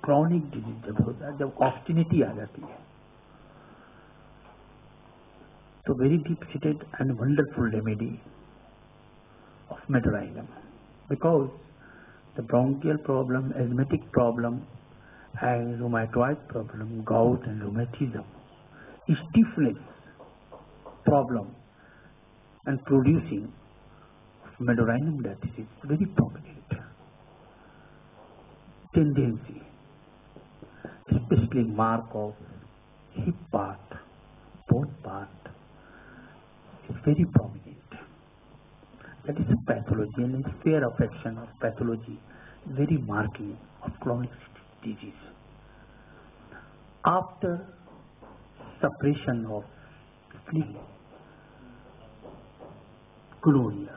Chronic disease जब होता है, जब ऑब्स्टिनिटी आ जाती है, तो very deep seated and wonderful remedy of Medorrhinum, because the bronchial problem, asthmatic problem and rheumatoid problem, gout and rheumatism, stiffness problem and producing medorinum disease is very prominent tendency, especially mark of hip part, bone part is very prominent. That is pathology, and its fair affection of pathology is very marking of chronic disease. After suppression of sleep, gloria,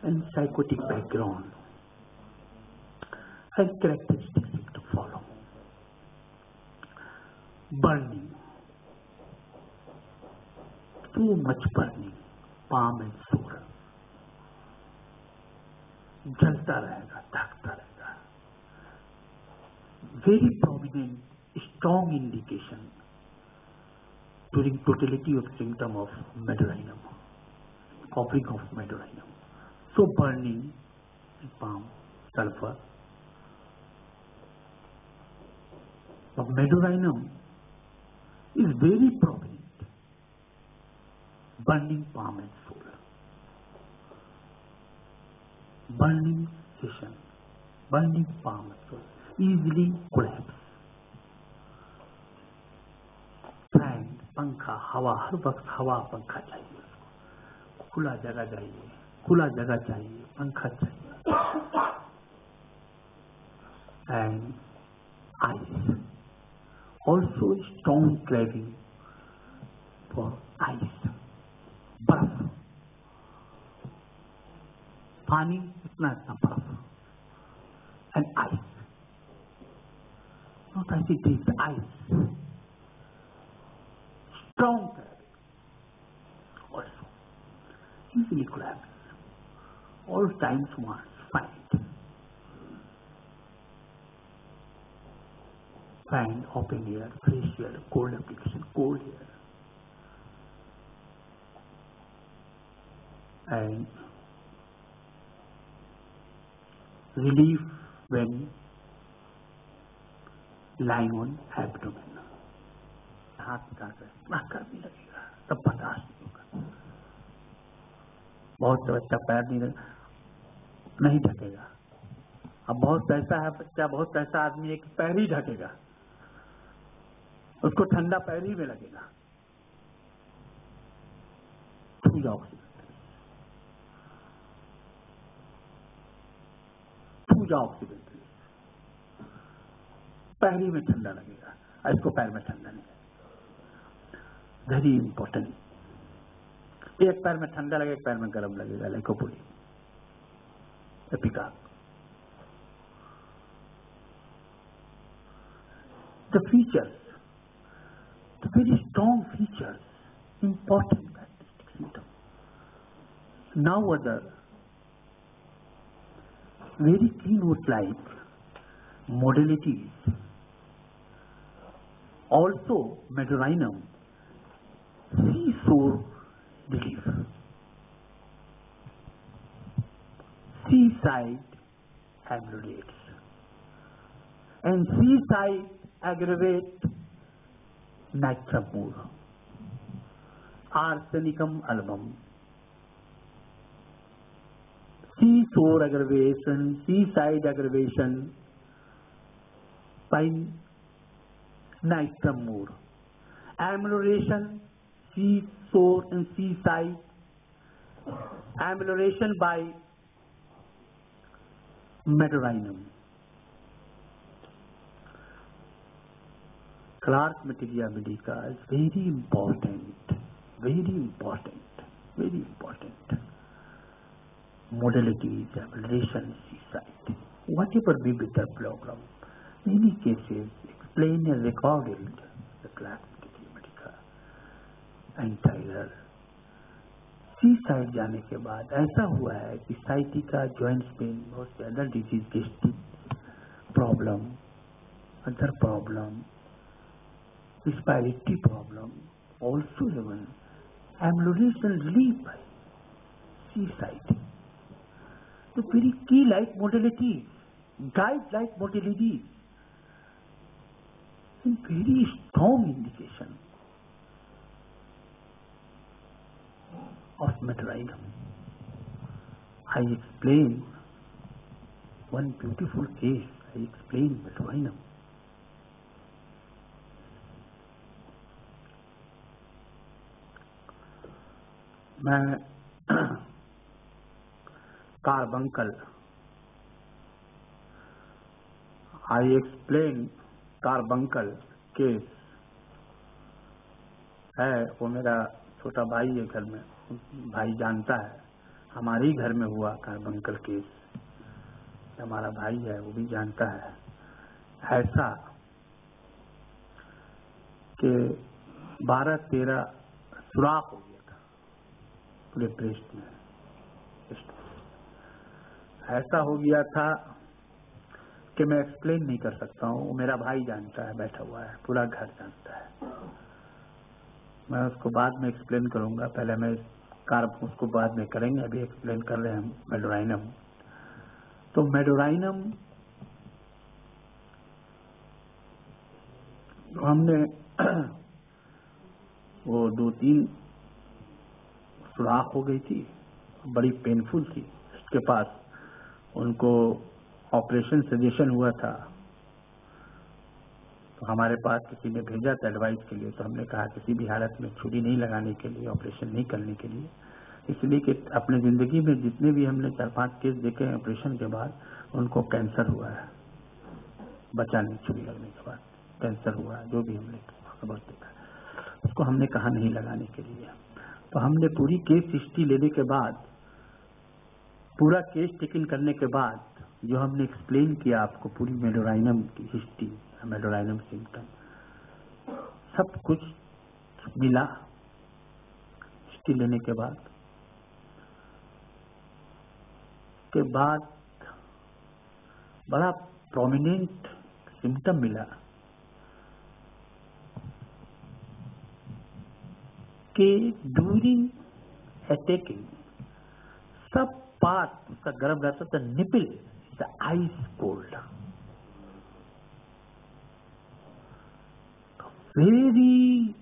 and psychotic background, and characteristics to follow. Burning, too much burning, palm and sore, जलता रहेगा, थकता रहेगा. Very prominent, strong indication during totality of symptom of medorinum, coughing of medorinum. So burning in palm, sulfur. But medorinum is very prominent, burning palm and sole, burning session, burning palm and sole. Easily collapse. Fan, पंखा, हवा, हर वक्त हवा पंखा चाहिए उसको, खुला जगह चाहिए, खुला जगह चाहिए, पंखा चाहिए. And ice, also strong craving for ice, बर्फ, पानी इतना इतना बर्फ, and ice. Not as it is ice, strong craving, also easily collapse, all times once find, open air, fresh air, cold application, cold air, and relief when lying on abdomen. हाथ का गर्मी लगेगा, तब बर्दाश्त नहीं होगा. बहुत से बच्चा पैर नहीं ढकेगा. अब बहुत पैसा है बच्चा, बहुत पैसा आदमी एक पैर ही ढकेगा, उसको ठंडा पैर ही में लगेगा. पूजा ऑक्सीजन, पूजा ऑक्सीजन, पैर ही में ठंडा लगेगा, इसको पैर में ठंडा नहीं लगेगा. Very important. एक पैर में ठंडा लगेगा, एक पैर में गर्म लगेगा. लाइकोपोली, Epica. The features, the very strong features, important characteristic symptom. Now other very keynote-like modalities. Also medorinum, seashore relief, seaside aggravates, and seaside aggravate nitramur, arsenicum album. Seashore aggravation, seaside aggravation by nitramur. Amelioration, seashore and seaside. Amelioration by medorinum. Clark materia medica is very important, very important, very important. Modalities, amelioration, seaside. Whatever be with the program, many cases explained and recorded the Clark materia medica and Tyler. Sea side जाने के बाद ऐसा हुआ है कि sciatica, joints pain, बहुत से other disease, gastric problem, other problem, respiratory problem, also even amylation relief by seaside. So very key like modalities, guide like modalities, and very strong indication of meteorism. I explain one beautiful case. I explain meteorism. मैं carbuncle, I explain carbuncle case है। वो मेरा छोटा भाई है घर में, भाई जानता है, हमारे ही घर में हुआ कार्बंकल केस, हमारा भाई है वो भी जानता है। ऐसा कि 12-13 सुराख हो गया था पूरे ब्रेस्ट में। ऐसा हो गया था कि मैं एक्सप्लेन नहीं कर सकता हूँ, मेरा भाई जानता है, बैठा हुआ है, पूरा घर जानता है। मैं उसको बाद में एक्सप्लेन करूंगा, पहले मैं उसको बाद में करेंगे, अभी एक्सप्लेन कर रहे हैं मेडोराइनम। तो मेडोराइनम हमने वो 2-3 सुराख हो गई थी, बड़ी पेनफुल थी उसके पास। उनको ऑपरेशन सजेशन हुआ था, तो हमारे पास किसी ने भेजा था एडवाइस के लिए, तो हमने कहा किसी भी हालत में छुरी नहीं लगाने के लिए, ऑपरेशन नहीं करने के लिए। इसलिए कि अपने जिंदगी में जितने भी हमने 4-5 केस देखे हैं ऑपरेशन के बाद, उनको कैंसर हुआ है, बचा नहीं छुरी लगने के बाद, कैंसर हुआ है, जो भी हमने खबर देखा, उसको हमने कहा नहीं लगाने के लिए। तो हमने पूरी केस हिस्ट्री लेने के बाद, पूरा केस टेकन करने के बाद, जो हमने एक्सप्लेन किया आपको पूरी मेडोराइनम की हिस्ट्री, मेडोराइनम सिम्टम, सब कुछ मिला हिस्ट्री लेने के बाद बड़ा प्रोमिनेंट सिम्टम मिला कि ड्यूरिंग अटैकिंग सब पार्ट उसका गर्म रहता था, nipple the ice cold, very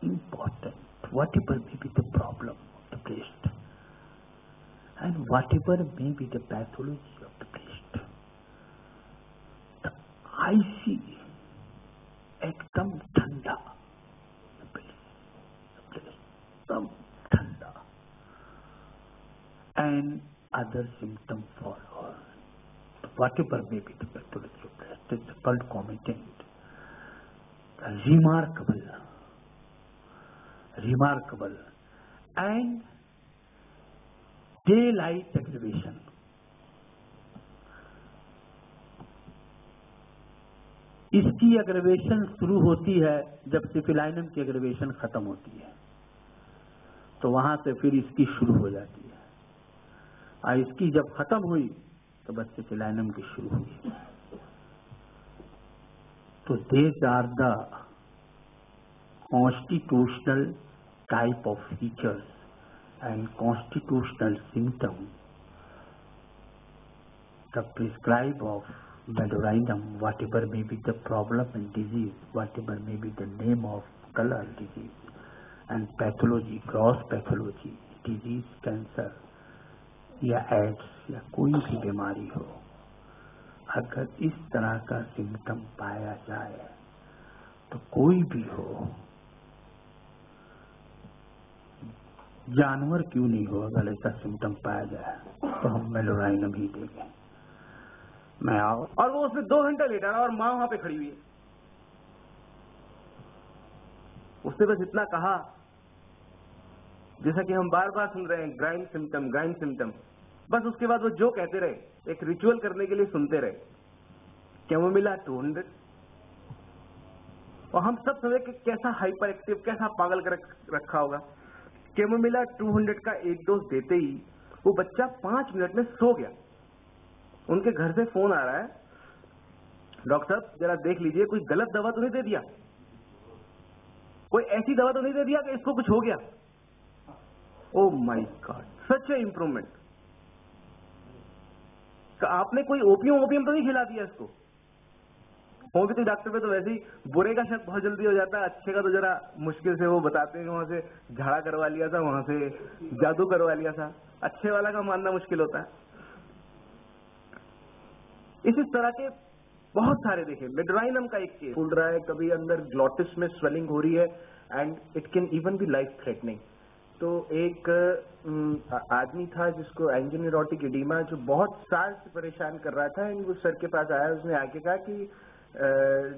important, whatever may be the problem of the breast and whatever may be the pathology of the breast, the icy, एकदम ठंडा, एकदम ठंडा, and other symptoms follow. Whatever may be the pathology of breast, it's called concomitant. Remarkable and daylight aggravation. इसकी aggravation शुरू होती है जब सिफिलाइनम की एग्रेवेशन खत्म होती है, तो वहां से फिर इसकी शुरू हो जाती है, और इसकी जब खत्म हुई तो बस सिफिलाइनम की शुरू हुई। So these are the constitutional type of features and constitutional symptoms. The prescribe of medorinum, whatever may be the problem and disease, whatever may be the name of color disease and pathology, gross pathology, disease, cancer या ads या कोई भी बीमारी हो, अगर इस तरह का सिम्टम पाया जाए, तो कोई भी हो, जानवर क्यों नहीं हो, अगर ऐसा सिम्टम पाया जाए तो हम मेडोराइनम ही देंगे। मैं आओ, और वो उसने 2 घंटे लेटा रहा और माँ वहां पे खड़ी हुई है। उसने बस इतना कहा, जैसा कि हम बार बार सुन रहे हैं, ग्राइंड सिम्टम। बस उसके बाद वो जो कहते रहे, एक रिचुअल करने के लिए सुनते रहे। क्या वो मिला 200? और हम सब समझे कि कैसा हाइपर एक्टिव, कैसा पागल कर रखा होगा। कैमोमिला 200 का एक डोज देते ही वो बच्चा 5 मिनट में सो गया। उनके घर से फोन आ रहा है, डॉक्टर साहब जरा देख लीजिए कोई गलत दवा तो नहीं दे दिया, कोई ऐसी दवा तो नहीं दे दिया कि इसको कुछ हो गया। Oh my God, such A improvement. आपने कोई ओपियम तो नहीं खिला दिया इसको? होम्योपैथी डॉक्टर पे तो वैसे ही बुरे का शक बहुत जल्दी हो जाता है, अच्छे का तो जरा मुश्किल से वो बताते हैं कि वहां से झाड़ा करवा लिया था, वहां से जादू करवा लिया था। अच्छे वाला का मानना मुश्किल होता है। इसी तरह के बहुत सारे देखे। मिडराइनम का एक केस फूल रहा है, कभी अंदर ग्लॉटिस में स्वेलिंग हो रही है and it can even be life threatening. तो एक आदमी था जिसको एंजियोन्यूरोटिक एडिमा जो बहुत साल से परेशान कर रहा था, वो सर के पास आया, उसने आके कहा कि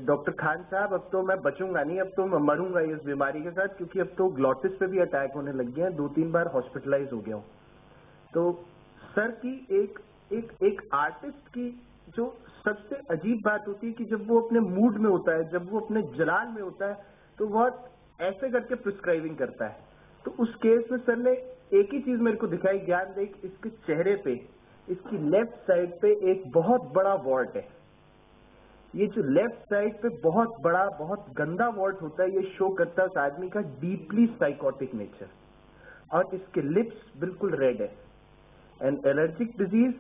डॉक्टर खान साहब अब तो मैं बचूंगा नहीं, अब तो मैं मरूंगा इस बीमारी के साथ, क्योंकि अब तो ग्लॉटिस पे भी अटैक होने लग गए हैं, 2-3 बार हॉस्पिटलाइज हो गया हूँ। तो सर की एक आर्टिस्ट की जो सबसे अजीब बात होती है कि जब वो अपने मूड में होता है, जब वो अपने जलाल में होता है, तो बहुत ऐसे करके प्रिस्क्राइबिंग करता है। तो उस केस में सर ने एक ही चीज मेरे को दिखाई, ज्ञान देख, इसके चेहरे पे, इसकी लेफ्ट साइड पे एक बहुत बड़ा वॉल्ट है। ये जो लेफ्ट साइड पे बहुत बड़ा, बहुत गंदा वॉल्ट होता है, ये शो करता है उस आदमी का डीपली साइकोटिक नेचर। और इसके लिप्स बिल्कुल रेड है। An allergic disease,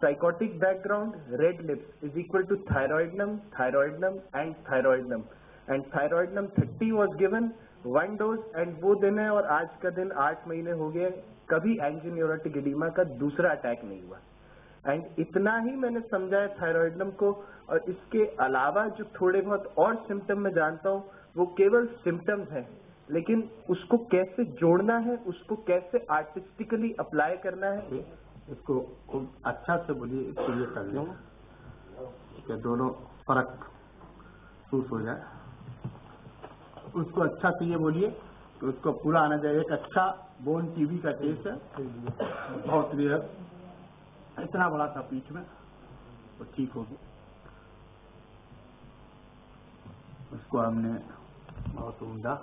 psychotic background, red lips is equal to thyroidinum, thyroidinum and thyroidinum. And thyroidinum 30 was given 1 dose and वो दिन है, और आज का दिन 8 महीने हो गए, कभी एंजियोन्यूरोटिक एडिमा का दूसरा अटैक नहीं हुआ। एंड इतना ही मैंने समझा है थायरॉइडनम को। और इसके अलावा जो थोड़े बहुत और सिम्टम मैं जानता हूँ, वो केवल सिम्टम्स हैं, लेकिन उसको कैसे जोड़ना है, उसको कैसे आर्टिस्टिकली अप्लाई करना है, इसको खूब अच्छा से बोलिए, इसको ये कर लें कि दोनों फर्क महसूस हो जाए। उसको अच्छा से ये बोलिए कि उसको पूरा आना चाहिए। एक अच्छा बोन टीबी का केस है, बहुत रेयर, इतना बड़ा था पीठ में, तो ठीक हो गया। उसको हमने बहुत उम्दा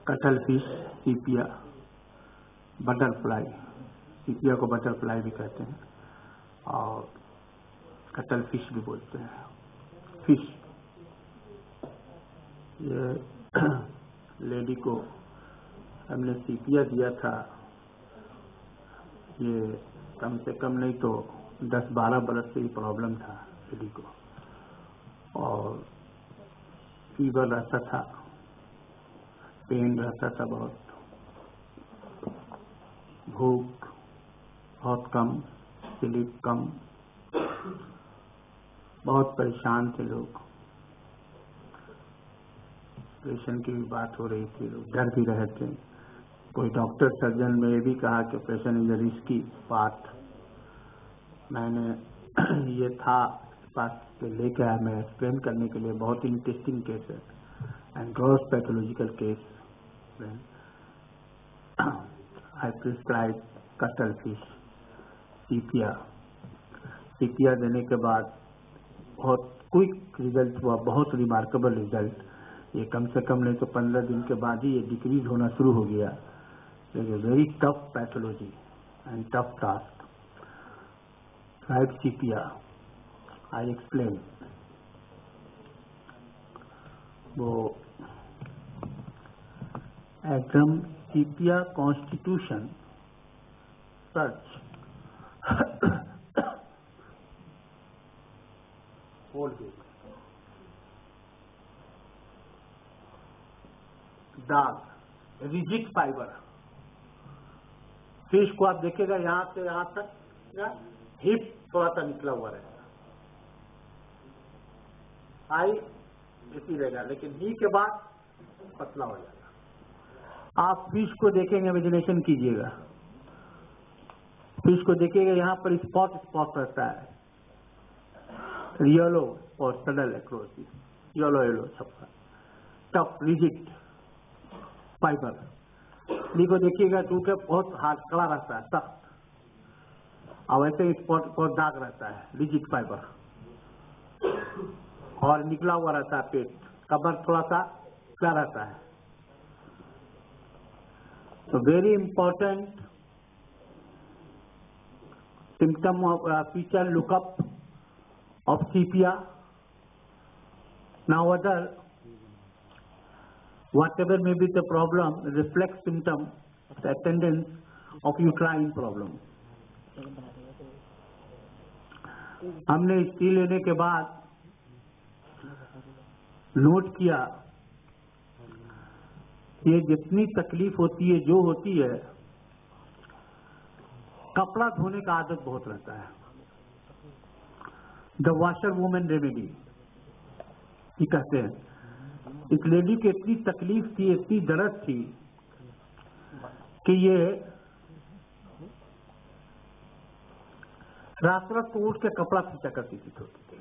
कटल फिश, सीपिया, बटरफ्लाई, सीपिया को बटरफ्लाई भी कहते हैं और कटल फिश भी बोलते हैं। फिश, ये लेडी को हमने सीपिया दिया था, ये कम से कम नहीं तो 10-12 बरस से ही प्रॉब्लम था लेडी को, और फीवर रहता था, पेन रहता था बहुत, भूख बहुत कम, स्लीप कम, बहुत परेशान थे लोग। ऑपरेशन की भी बात हो रही थी, लोग डर भी रहे थे। कोई डॉक्टर सर्जन ने भी कहा कि operation is a risky part. मैंने ये था पास के लेकर आया, मैं एक्सप्लेन करने के लिए। बहुत इंटरेस्टिंग केस है and gross pathological case. I prescribe cuttle fish, sepia. Sepia देने के बाद बहुत क्विक रिजल्ट हुआ, बहुत रिमार्केबल रिजल्ट। ये कम से कम नहीं तो 15 दिन के बाद ही ये डिक्रीज होना शुरू हो गया। Very tough pathology and tough task. Right sepia, I explain. वो एग्रम सीपिया कॉन्स्टिट्यूशन सर्च दाग, रिजिड फाइबर। फिश को आप देखेगा यहां से यहां तक हिप थोड़ा सा निकला हुआ रहेगा, आई ऐसी रहेगा, लेकिन ही के बाद पतला हो जाएगा। आप फिश को देखेंगे, इमेजिनेशन कीजिएगा, फिश को देखिएगा यहाँ पर स्पॉट स्पॉट रहता है, येलो और सडल एक्रोसिस, येलो येलो छपका, टफ रिजिड फाइबर। नी को देखिएगा टूटे बहुत हार्ड कड़ा रहता है, सख्त, और वैसे स्पॉट और दाग रहता है, रिजिड फाइबर। और निकला हुआ रहता है पेट, कमर थोड़ा सा क्या रहता है। तो very important symptom of feature lookup of sepia. Now other whatever may be the problem reflects symptom of the attendance of uterine problem. हमने हिस्ट्री लेने के बाद नोट किया ये जितनी तकलीफ होती है जो होती है, कपड़ा धोने का आदत बहुत रहता है। द वॉशर वुमेन रेमेडी ये कहते हैं। इस लेडी की इतनी तकलीफ थी, इतनी दर्द थी कि ये रात रात को उठ के कपड़ा खींचा करती थी, धोती थी।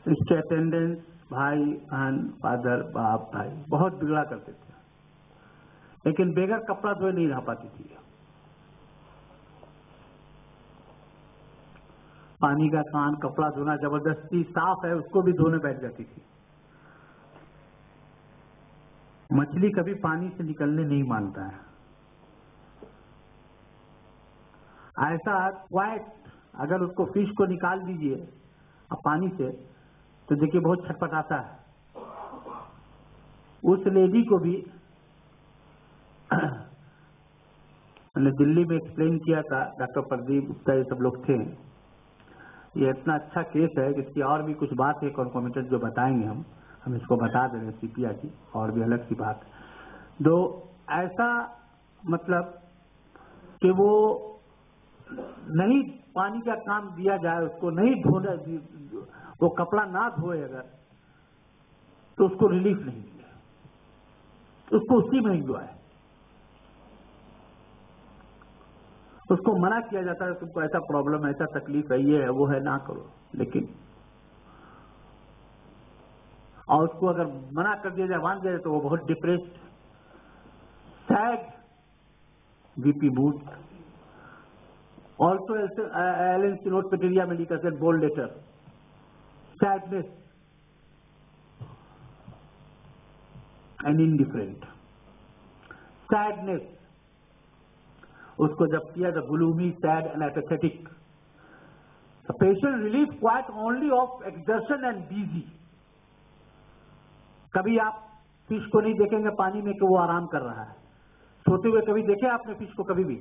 इसके अटेंडेंस भाई बहन फादर बाप भाई बहुत बिगड़ा करते थे, लेकिन बेगर कपड़ा धोए नहीं रह पाती थी। पानी का कान कपड़ा धोना जबरदस्ती साफ है उसको भी धोने बैठ जाती थी। मछली कभी पानी से निकलने नहीं मानता है। ऐसा क्वाइट अगर उसको फिश को निकाल दीजिए अब पानी से तो देखिए बहुत छटपटाता है। उस लेडी को भी मैंने दिल्ली में एक्सप्लेन किया था, डॉक्टर प्रदीप गुप्ता ये सब लोग थे। ये इतना अच्छा केस है कि इसकी और भी कुछ बात है कॉन्कोमिटेंट जो बताएंगे हम इसको बता दे रहे हैं सीपिया की, और भी अलग सी बात। तो ऐसा मतलब कि वो नहीं पानी का काम दिया जाए, उसको नहीं धोने, वो कपड़ा ना धोए अगर तो उसको रिलीफ नहीं मिले, उसको उसी में एंजॉय। उसको मना किया जाता है तुमको ऐसा प्रॉब्लम है, ऐसा तकलीफ है, ये है वो है, ना करो। लेकिन और उसको अगर मना कर दिया जाए, मान दिया जाए तो वो बहुत depressed, sad, BP mood. Also Allen सिनोटपेटेरिया में लिखा है bold letter, sadness and indifferent. Sadness उसको जब किया the gloomy sad and apathetic. Patient relief quite only of exertion and busy. कभी आप फिश को नहीं देखेंगे पानी में कि वो आराम कर रहा है सोते हुए। कभी देखे आपने फिश को? कभी भी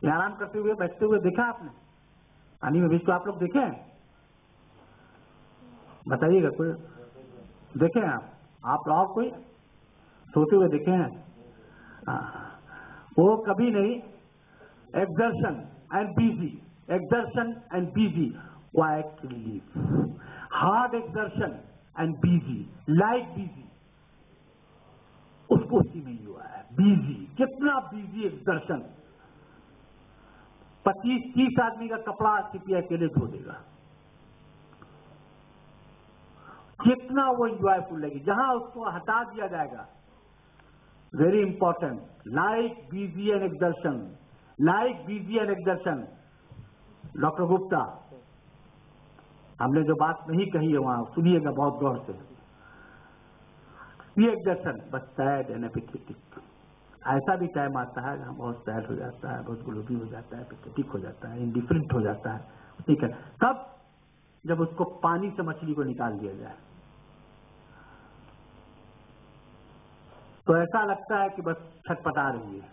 ये आराम करते हुए बैठते हुए देखा आपने पानी में फिश को? आप लोग देखे हैं? बताइएगा कोई देखे हैं आप लोग? कोई सोते हुए देखे हैं? वो कभी नहीं। Exertion and busy, exertion and busy, quite relief. Hard exertion and busy, light busy, उसको उसी में हुआ है। बिजी, कितना बिजी एक्सर्शन, 25-30 आदमी का कपड़ा सीपीआई के लिए धो देगा। कितना वो इंजॉयफुल लगी। जहां उसको हटा दिया जाएगा, very important, like busy and exertion, like busy and exertion. Doctor Gupta हमने जो बात नहीं कही है वहां सुनिएगा बहुत गौर से। ये एक्सर्शन बस सैड एंड एपिथेटिक। ऐसा भी टाइम आता है जहां बहुत सैड हो जाता है, बहुत ग्लोबी हो जाता है, एपिथेटिक हो जाता है, इंडिफरेंट हो जाता है। ठीक है, तब जब उसको पानी से मछली को निकाल दिया जाए तो ऐसा लगता है कि बस छटपटा रही है।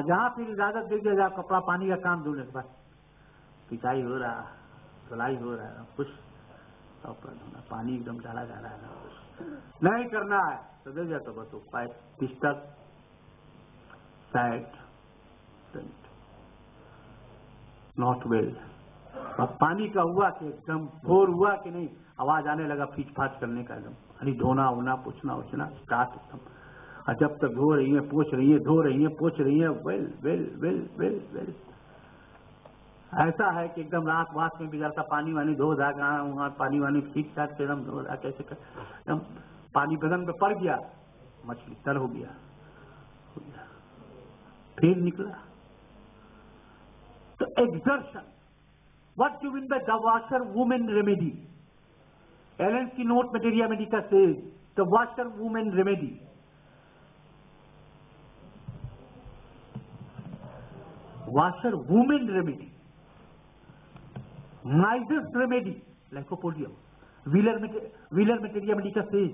जहां फिर इजाजत दे दिया जाए कपड़ा पानी का काम धोने के बाद, पिचाई हो रहा, धुलाई हो रहा है, कुछ कपड़ा धोना, पानी एकदम डाला जा रहा है, कुछ नहीं करना है तो दे जाए तो बस वो pipe disturb, sad, not well. अब पानी का हुआ कि एकदम भोर हुआ कि नहीं, आवाज आने लगा फीच फाच करने का, एकदम अरे धोना होना पूछना उछना स्टार्ट एकदम। और जब तक धो रही है, पोछ रही है, धो रही है, पोछ रही है, well well well well well. ऐसा है कि एकदम रात वास में भी जाता, पानी वानी धो धा, वहां पानी वानी फीच फाच के एकदम धो धा, कैसे कर एकदम पानी बदन पे पड़ गया, मछली तर हो गया, फिर निकला। तो exertion. What do you mean by the washerwoman remedy? Allen's keynote Materia Medica says the washerwoman remedy. Washerwoman remedy. Miser's remedy, lycopodium. Wheeler Materia Medica says.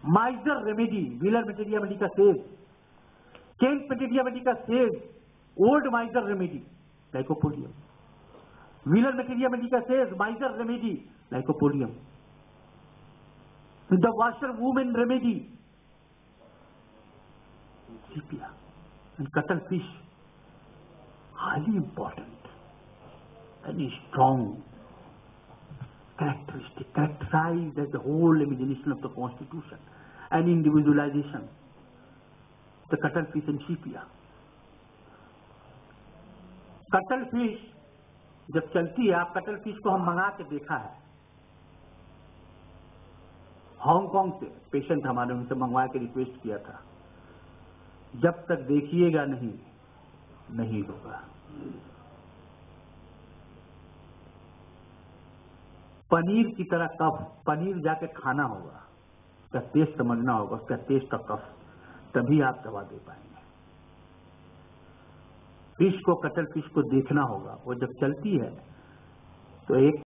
Miser remedy, Wheeler Materia Medica says. Kent Materia Medica says, old miser remedy, lycopodium. Wheeler Materia Medica says, miser remedy, lycopodium. The washerwoman remedy, sepia. And cuttlefish, highly important, very strong characteristic, characterized as the whole imagination of the Constitution and individualization, the cuttlefish and sepia. Cuttlefish जब चलती है, आप cuttlefish को हम मंगा के देखा है हांगकांग से, पेशेंट हमारे उनसे मंगवा के रिक्वेस्ट किया था, जब तक देखिएगा नहीं होगा। पनीर की तरह कफ, पनीर जाके खाना होगा, उसका टेस्ट समझना होगा, उसका टेस्ट ऑफ कफ, तभी आप दवा दे पाएंगे। फिश को, कटल फिश को देखना होगा, वो जब चलती है तो एक